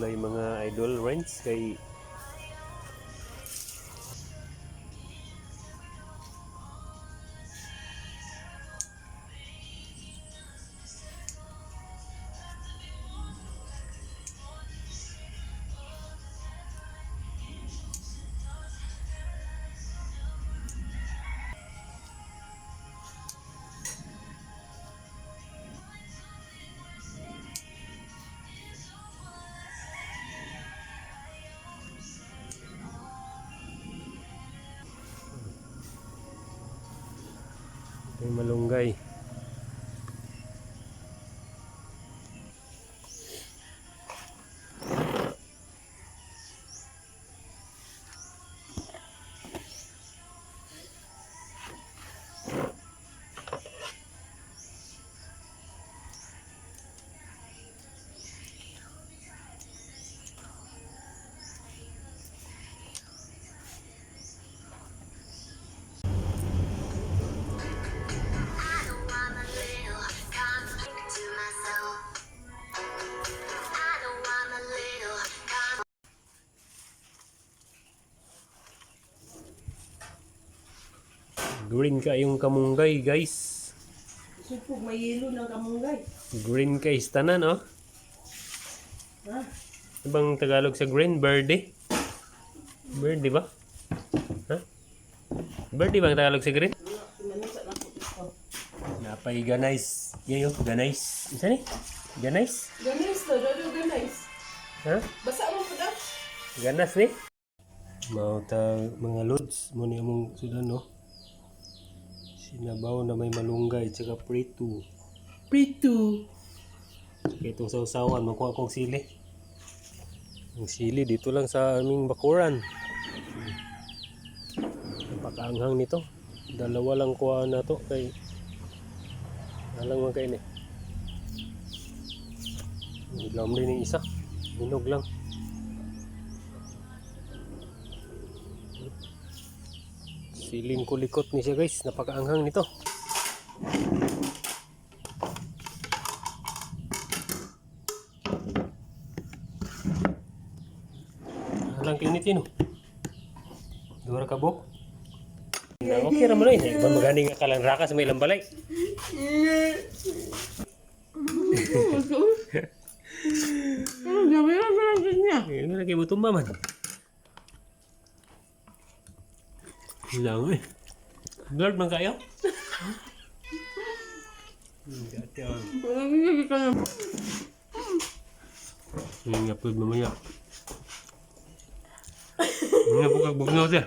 gulay mga idol Renz kay may malunggay. Green ka yung kamunggay, guys. Supog, may yelo ng kamunggay. Green ka tanan, oh. Ha? Ano bang Tagalog sa green? Verde? Verde ba? Ha? Verde bang Tagalog sa green? Manusa lang po ito. Napay ganais. Yayo, ganais. Isa ni? Ganais? Ganis to, dodo ganis. Ha? Basa mo po daw. Ganas ni? Mauta mga lods. Muna yung sila, no? Sinabaw na may malunggay, tsaka prito. Prito. Tsaka itong sausawan, makuha kong sili. Ang sili dito lang sa aming bakuran. Napakaanghang nito. Dalawa lang kuha na to kay alang mga kain eh. Ilam rin yung isa. Binog lang. Siling kulikot ni siya, guys. Napakaanghang nito. Alang kinit yun. Dura ka bok. Okay raman rin. Iba maganing nga kalang rakas may ilang balay. Ano, dami lang sa lang niya. Ano na kayo butumba man. Hilang eh. Blurred man kayo? Parang hindi ka na. Hindi nga po mamaya. Hindi nga po kagbugnaw siya.